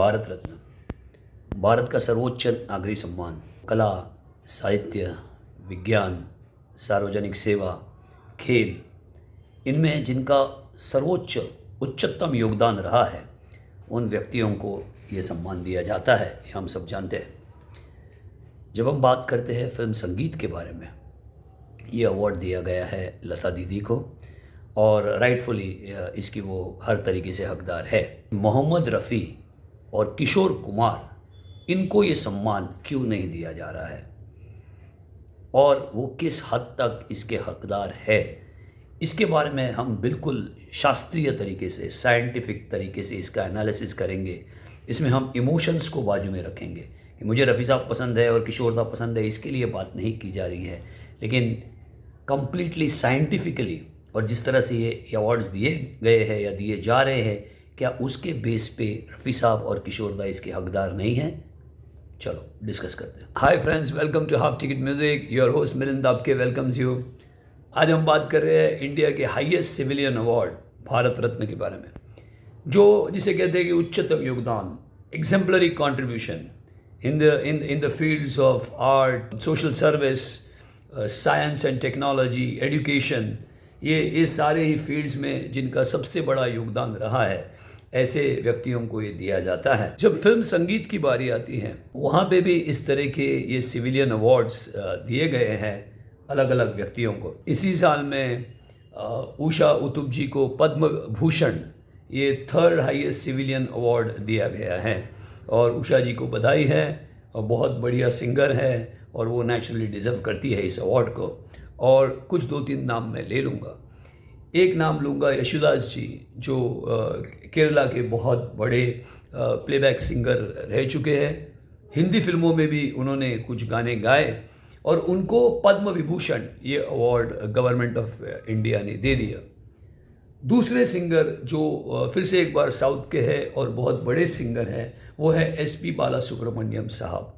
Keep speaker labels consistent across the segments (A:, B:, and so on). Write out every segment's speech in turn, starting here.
A: भारत रत्न भारत का सर्वोच्च नागरिक सम्मान कला, साहित्य, विज्ञान, सार्वजनिक सेवा, खेल, इनमें जिनका सर्वोच्च उच्चतम योगदान रहा है उन व्यक्तियों को ये सम्मान दिया जाता है, ये हम सब जानते हैं। जब हम बात करते हैं फिल्म संगीत के बारे में, ये अवार्ड दिया गया है लता दीदी को और राइटफुली इसकी वो हर तरीके से हकदार है। मोहम्मद रफ़ी और किशोर कुमार, इनको ये सम्मान क्यों नहीं दिया जा रहा है और वो किस हद तक इसके हकदार है, इसके बारे में हम बिल्कुल शास्त्रीय तरीके से, साइंटिफिक तरीके से इसका एनालिसिस करेंगे। इसमें हम इमोशंस को बाजू में रखेंगे कि मुझे रफ़ी साहब पसंद है और किशोर साहब पसंद है, इसके लिए बात नहीं की जा रही है, लेकिन कम्प्लीटली साइंटिफिकली और जिस तरह से ये अवार्ड्स दिए गए हैं या दिए जा रहे हैं, क्या उसके बेस पे रफ़ी साहब और किशोर दा इसके हकदार नहीं हैं? चलो डिस्कस करते हैं। Hi friends, welcome to half ticket music. Your host Milind आपके वेलकम्स यू। आज हम बात कर रहे हैं इंडिया के highest civilian award Bharat Ratna के बारे में, जो जिसे कहते हैं कि उच्चतम योगदान, exemplary contribution in the fields of art, social service, science and technology, education, ये सारे ही फील्ड्स में जिनका सबसे बड़ा योगदान रहा है, ऐसे व्यक्तियों को ये दिया जाता है। जब फिल्म संगीत की बारी आती है, वहाँ पे भी इस तरह के ये सिविलियन अवार्ड्स दिए गए हैं अलग अलग व्यक्तियों को। इसी साल में उषा उत्तुप जी को पद्म भूषण, ये थर्ड हाईएस्ट सिविलियन अवार्ड दिया गया है और उषा जी को बधाई है और बहुत बढ़िया सिंगर है और वो नेचुरली डिज़र्व करती है इस अवार्ड को। और कुछ दो तीन नाम मैं ले लूँगा। एक नाम लूँगा यशुदास जी, जो केरला के बहुत बड़े प्लेबैक सिंगर रह चुके हैं। हिंदी फिल्मों में भी उन्होंने कुछ गाने गाए और उनको पद्म विभूषण ये अवार्ड गवर्नमेंट ऑफ इंडिया ने दे दिया। दूसरे सिंगर जो फिर से एक बार साउथ के हैं और बहुत बड़े सिंगर हैं, वो है SP बालासुब्रमण्यम साहब।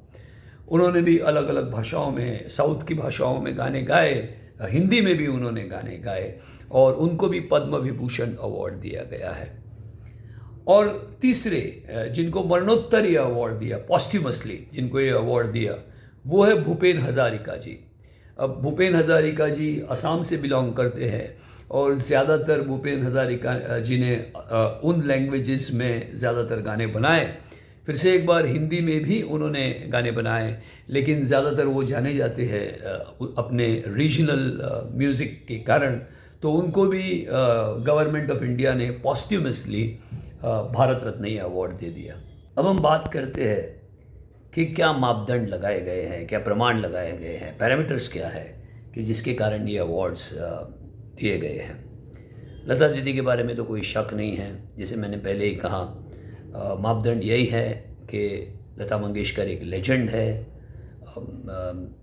A: उन्होंने भी अलग अलग भाषाओं में, साउथ की भाषाओं में गाने गाए, हिंदी में भी उन्होंने गाने गाए और उनको भी पद्म विभूषण अवार्ड दिया गया है। और तीसरे जिनको मरणोत्तर ये अवार्ड दिया, पॉस्ट्यूमसली जिनको ये अवार्ड दिया, वो है भूपेन हज़ारिका जी। अब भूपेन हज़ारिका जी असम से बिलोंग करते हैं और ज़्यादातर भूपेन हज़ारिका जी ने उन लैंग्वेजेस में ज़्यादातर गाने बनाए। फिर से एक बार हिंदी में भी उन्होंने गाने बनाए, लेकिन ज़्यादातर वो जाने जाते हैं अपने रीजनल म्यूज़िक के कारण, तो उनको भी गवर्नमेंट ऑफ इंडिया ने पॉस्ट्यूमसली भारत रत्न ये अवार्ड दे दिया। अब हम बात करते हैं कि क्या मापदंड लगाए गए हैं, क्या प्रमाण लगाए गए हैं, पैरामीटर्स क्या है कि जिसके कारण ये अवार्ड्स दिए गए हैं। लता दीदी के बारे में तो कोई शक नहीं है, जैसे मैंने पहले ही कहा, मापदंड यही है कि लता मंगेशकर एक लेजेंड है,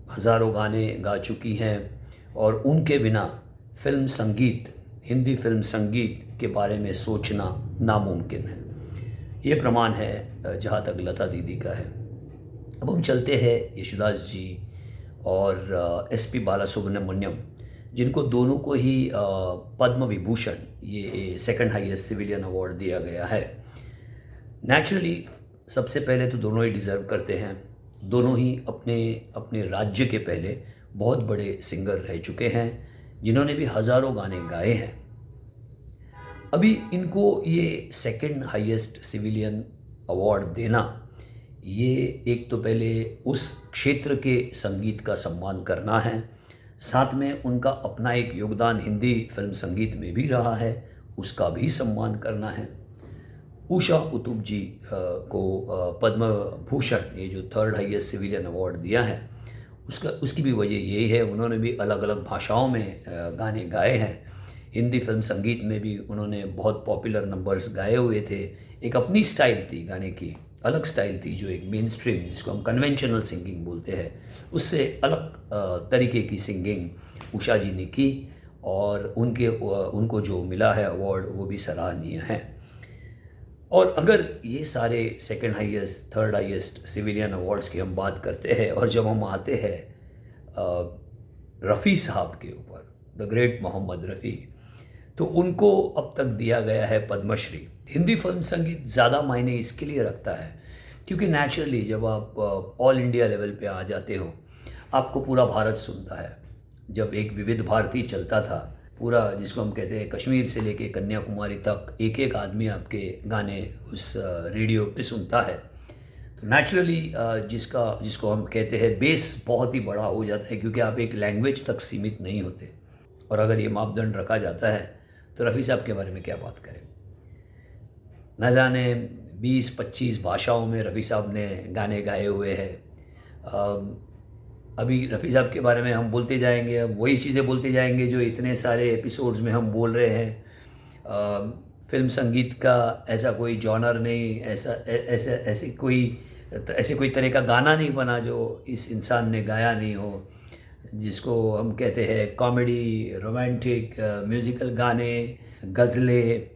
A: हज़ारों गाने गा चुकी हैं और उनके बिना फिल्म संगीत, हिंदी फिल्म संगीत के बारे में सोचना नामुमकिन है। ये प्रमाण है जहाँ तक लता दीदी का है। अब हम चलते हैं यशुदास जी और SP बालासुब्रमण्यम, जिनको दोनों को ही पद्म विभूषण, ये सेकंड हाईएस्ट सिविलियन अवार्ड दिया गया है। नेचुरली सबसे पहले तो दोनों ही डिज़र्व करते हैं। दोनों ही अपने अपने राज्य के पहले बहुत बड़े सिंगर रह चुके हैं, जिन्होंने भी हज़ारों गाने गाए हैं। अभी इनको ये सेकंड हाईएस्ट सिविलियन अवार्ड देना, ये एक तो पहले उस क्षेत्र के संगीत का सम्मान करना है, साथ में उनका अपना एक योगदान हिंदी फिल्म संगीत में भी रहा है, उसका भी सम्मान करना है। उषा उत्तुप जी को पद्म भूषण, ये जो थर्ड हाईएस्ट सिविलियन अवार्ड दिया है, उसकी भी वजह यही है, उन्होंने भी अलग अलग भाषाओं में गाने गाए हैं। हिंदी फिल्म संगीत में भी उन्होंने बहुत पॉपुलर नंबर्स गाए हुए थे। एक अपनी स्टाइल थी गाने की, अलग स्टाइल थी, जो एक मेन स्ट्रीम, जिसको हम कन्वेंशनल सिंगिंग बोलते हैं, उससे अलग तरीके की सिंगिंग उषा जी ने की और उनको जो मिला है अवार्ड, वो भी सराहनीय है। और अगर ये सारे second highest, third highest civilian awards की हम बात करते हैं और जब हम आते हैं रफ़ी साहब के ऊपर, द ग्रेट मोहम्मद रफ़ी, तो उनको अब तक दिया गया है पद्मश्री। हिंदी फिल्म संगीत ज़्यादा मायने इसके लिए रखता है क्योंकि नेचुरली जब आप ऑल इंडिया लेवल पे आ जाते हो, आपको पूरा भारत सुनता है। जब एक विविध भारती चलता था, पूरा जिसको हम कहते हैं कश्मीर से लेके कन्याकुमारी तक एक एक आदमी आपके गाने उस रेडियो पे सुनता है, तो नेचुरली जिसको हम कहते हैं बेस बहुत ही बड़ा हो जाता है क्योंकि आप एक लैंग्वेज तक सीमित नहीं होते। और अगर ये मापदंड रखा जाता है तो रफ़ी साहब के बारे में क्या बात करें। न जाने 20-25 भाषाओं में रफ़ी साहब ने गाने गाए हुए हैं। अभी रफ़ी साहब के बारे में हम बोलते जाएंगे, अब वही चीज़ें बोलते जाएंगे जो इतने सारे एपिसोड्स में हम बोल रहे हैं। फिल्म संगीत का ऐसा कोई जॉनर नहीं, ऐसे कोई तरह का गाना नहीं बना जो इस इंसान ने गाया नहीं हो, जिसको हम कहते हैं कॉमेडी, रोमांटिक, म्यूज़िकल गाने, गज़लें,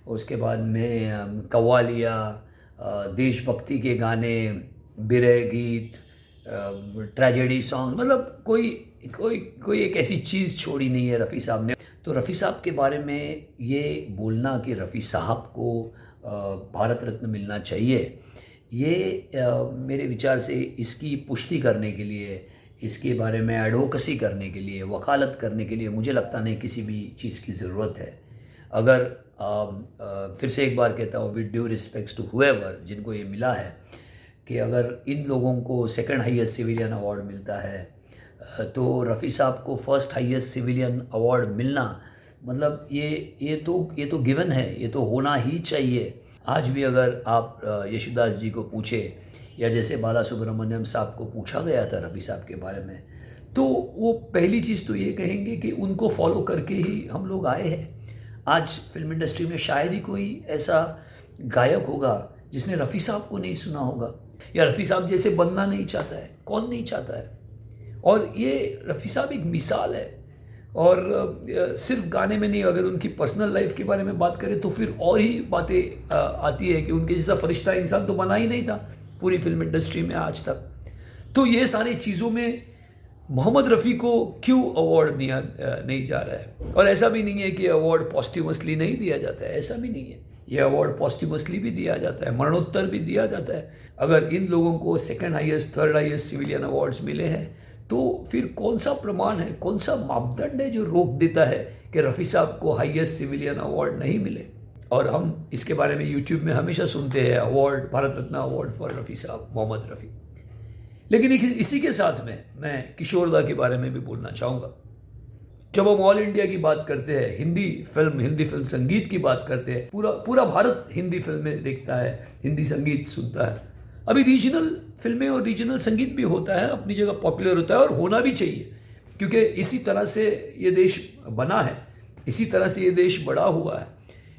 A: उसके बाद में कव्वालियाँ, देशभक्ति के गाने, बिरह गीत, ट्रेजेडी सॉन्ग, मतलब कोई एक ऐसी चीज़ छोड़ी नहीं है रफ़ी साहब ने। तो रफ़ी साहब के बारे में ये बोलना कि रफ़ी साहब को भारत रत्न मिलना चाहिए, ये मेरे विचार से इसकी पुष्टि करने के लिए, इसके बारे में एडवोकेसी करने के लिए, वकालत करने के लिए मुझे लगता नहीं किसी भी चीज़ की ज़रूरत है। अगर फिर से एक बार कहता हूँ, with due respects to whoever जिनको ये मिला है, कि अगर इन लोगों को सेकंड हाईएस्ट सिविलियन अवार्ड मिलता है तो रफ़ी साहब को फर्स्ट हाईएस्ट सिविलियन अवार्ड मिलना, मतलब ये तो गिवन है, ये तो होना ही चाहिए। आज भी अगर आप यशुदास जी को पूछे या जैसे बाला सुब्रमण्यम साहब को पूछा गया था रफ़ी साहब के बारे में, तो वो पहली चीज़ तो ये कहेंगे कि उनको फॉलो करके ही हम लोग आए हैं। आज फिल्म इंडस्ट्री में शायद ही कोई ऐसा गायक होगा जिसने रफ़ी साहब को नहीं सुना होगा, या रफ़ी साहब जैसे बनना नहीं चाहता है। कौन नहीं चाहता है? और ये रफ़ी साहब एक मिसाल है। और सिर्फ गाने में नहीं, अगर उनकी पर्सनल लाइफ के बारे में बात करें तो फिर और ही बातें आती है कि उनके जैसा फरिश्ता इंसान तो बना ही नहीं था पूरी फिल्म इंडस्ट्री में आज तक। तो ये सारी चीज़ों में मोहम्मद रफ़ी को क्यों अवार्ड नहीं जा रहा है? और ऐसा भी नहीं है कि अवार्ड पॉस्ट्यूमसली नहीं दिया जाता है, ऐसा भी नहीं है। ये अवार्ड पॉस्ट्यूमसली भी दिया जाता है, मरणोत्तर भी दिया जाता है। अगर इन लोगों को second highest, third highest civilian awards मिले हैं तो फिर कौन सा प्रमाण है, कौन सा मापदंड है जो रोक देता है कि रफ़ी साहब को हाईएस्ट सिविलियन अवार्ड नहीं मिले? और हम इसके बारे में यूट्यूब में हमेशा सुनते हैं, award, Bharat Ratna award for Rafi साहब, मोहम्मद रफ़ी। लेकिन इसी के साथ में मैं किशोर दा के बारे में भी बोलना चाहूँगा। जब हम ऑल इंडिया की बात करते हैं, हिंदी फिल्म संगीत की बात करते हैं, पूरा भारत हिंदी फिल्में देखता है, हिंदी संगीत सुनता है। अभी रीजनल फिल्में और रीजनल संगीत भी होता है, अपनी जगह पॉपुलर होता है और होना भी चाहिए, क्योंकि इसी तरह से ये देश बना है, इसी तरह से ये देश बड़ा हुआ है।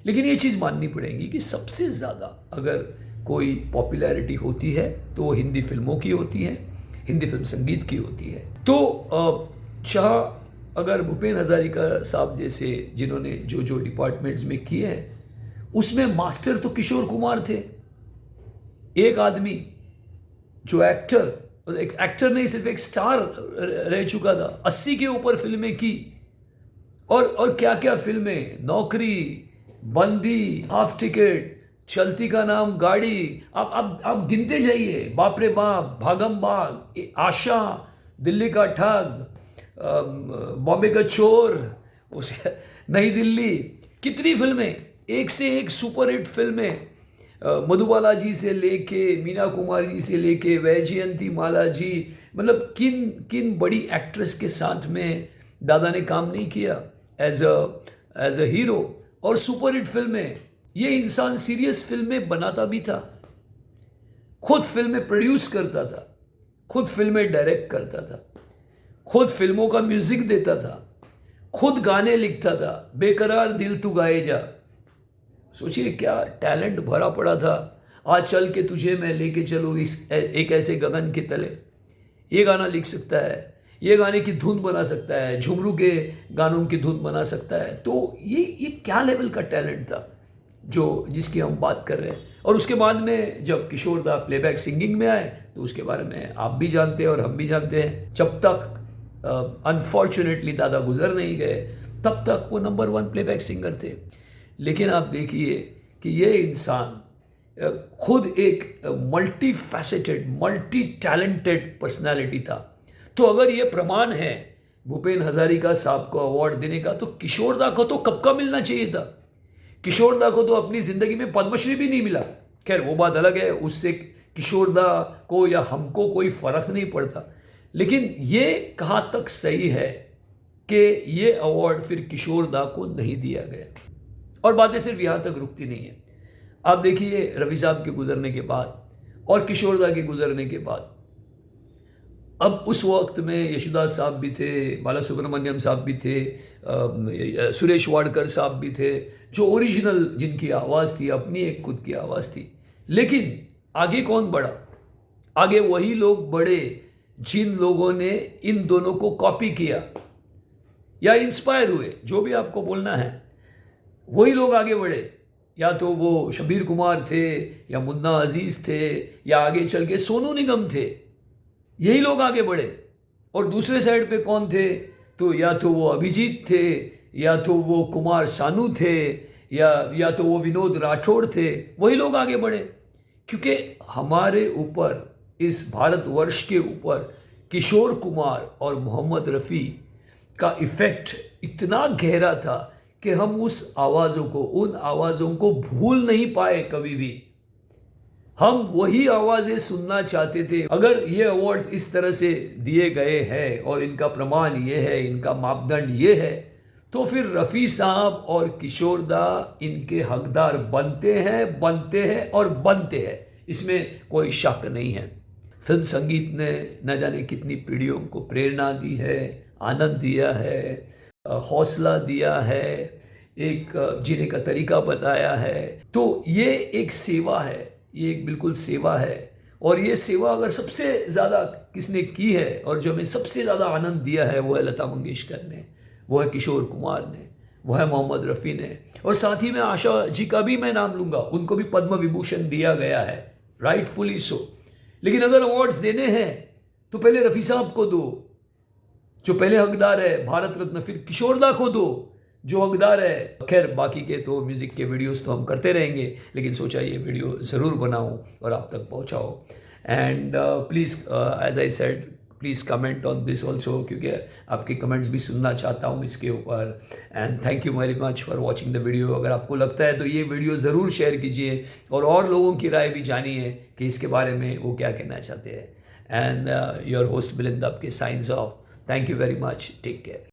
A: लेकिन ये चीज़ माननी पड़ेगी कि सबसे ज़्यादा अगर कोई पॉपुलैरिटी होती है तो हिंदी फिल्मों की होती है, हिंदी फिल्म संगीत की होती है। तो चाह अगर भूपेन हज़ारिका साहब जैसे जिन्होंने जो डिपार्टमेंट्स में किए हैं, उसमें मास्टर तो किशोर कुमार थे। एक आदमी जो एक एक्टर नहीं, सिर्फ एक स्टार रह चुका था, 80 के ऊपर फिल्में की, और क्या क्या फिल्में, नौकरी, बंदी, हाफ टिकट, चलती का नाम गाड़ी, आप गिनते जाइए, बाप रे बाप, भागम भाग, आशा, दिल्ली का ठग, बॉम्बे का चोर, उसके नई दिल्ली, कितनी फिल्में, एक से एक सुपर हिट फिल्में, मधुबाला जी से लेके, मीना कुमारी जी से लेके, वैजयंती माला जी, मतलब किन किन बड़ी एक्ट्रेस के साथ में दादा ने काम नहीं किया एज अ हीरो, और सुपर हिट फिल्में। ये इंसान सीरियस फिल्में बनाता भी था, खुद फिल्में प्रोड्यूस करता था, खुद फिल्में डायरेक्ट करता था, खुद फिल्मों का म्यूजिक देता था, खुद गाने लिखता था, बेकरार दिल तू गाए जा। सोचिए क्या टैलेंट भरा पड़ा था। आज चल के तुझे मैं लेके चलूँ एक ऐसे गगन के तले, ये गाना लिख सकता है, ये गाने की धुन बना सकता है, झुमरू के गानों की धुन बना सकता है। तो ये क्या लेवल का टैलेंट था जिसकी हम बात कर रहे हैं। और उसके बाद में जब किशोर दा प्लेबैक सिंगिंग में आए तो उसके बारे में आप भी जानते हैं और हम भी जानते हैं। जब तक अनफॉर्चुनेटली दादा गुजर नहीं गए तब तक वो नंबर 1 प्लेबैक सिंगर थे। लेकिन आप देखिए कि ये इंसान खुद एक multi faceted, multi talented personality था। तो अगर ये प्रमाण है भूपेन हजारिका साहब को अवार्ड देने का, तो किशोर दा को तो कब का मिलना चाहिए था। किशोर दा को तो अपनी ज़िंदगी में पद्मश्री भी नहीं मिला। खैर वो बात अलग है, उससे किशोर दा को या हमको कोई फ़र्क नहीं पड़ता। लेकिन ये कहाँ तक सही है कि ये अवार्ड फिर किशोर दा को नहीं दिया गया। और बातें सिर्फ यहाँ तक रुकती नहीं है। आप देखिए रफ़ी साहब के गुजरने के बाद और किशोर दा के गुजरने के बाद, अब उस वक्त में यशोदास साहब भी थे, बाला सुब्रमण्यम साहब भी थे, सुरेश वाडकर साहब भी थे, जो ओरिजिनल जिनकी आवाज़ थी, अपनी एक खुद की आवाज़ थी। लेकिन आगे कौन बढ़ा? आगे वही लोग बढ़े जिन लोगों ने इन दोनों को कॉपी किया या इंस्पायर हुए, जो भी आपको बोलना है। वही लोग आगे बढ़े, या तो वो शबीर कुमार थे, या मुन्ना अजीज़ थे, या आगे चल के सोनू निगम थे। यही लोग आगे बढ़े। और दूसरे साइड पे कौन थे? तो या तो वो अभिजीत थे, या तो वो कुमार सानू थे, या तो वो विनोद राठौड़ थे। वही लोग आगे बढ़े, क्योंकि हमारे ऊपर, इस भारतवर्ष के ऊपर किशोर कुमार और मोहम्मद रफ़ी का इफ़ेक्ट इतना गहरा था कि हम उस आवाज़ों को, उन आवाज़ों को भूल नहीं पाए कभी भी। हम वही आवाज़ें सुनना चाहते थे। अगर ये अवार्ड्स इस तरह से दिए गए हैं और इनका प्रमाण ये है, इनका मापदंड ये है, तो फिर रफ़ी साहब और किशोर दा इनके हकदार बनते हैं और बनते हैं। इसमें कोई शक नहीं है। फिल्म संगीत ने न जाने कितनी पीढ़ियों को प्रेरणा दी है, आनंद दिया है, हौसला दिया है, एक जीने का तरीका बताया है। तो ये एक सेवा है, ये एक बिल्कुल सेवा है। और ये सेवा अगर सबसे ज़्यादा किसने की है और जो हमें सबसे ज़्यादा आनंद दिया है, वो है लता मंगेशकर ने, वो है किशोर कुमार ने, वो है मोहम्मद रफ़ी ने। और साथ ही में आशा जी का भी मैं नाम लूँगा, उनको भी पद्म विभूषण दिया गया है, राइटफुली सो। लेकिन अगर अवार्ड्स देने हैं तो पहले रफ़ी साहब को दो, जो पहले हकदार है भारत रत्न, फिर किशोर दा को दो, जो हकदार है। खैर बाकी के तो म्यूज़िक के वीडियोस तो हम करते रहेंगे, लेकिन सोचा ये वीडियो ज़रूर बनाऊं और आप तक पहुंचाओ। And please as I said, please comment on this also, क्योंकि आपके कमेंट्स भी सुनना चाहता हूं इसके ऊपर। And thank you very much for watching the video. अगर आपको लगता है तो ये वीडियो ज़रूर शेयर कीजिए और लोगों की राय भी जानिए कि इसके बारे में वो क्या कहना चाहते हैं। एंड योर होस्ट मिलिंद आपके signs off. Thank you very much, take care.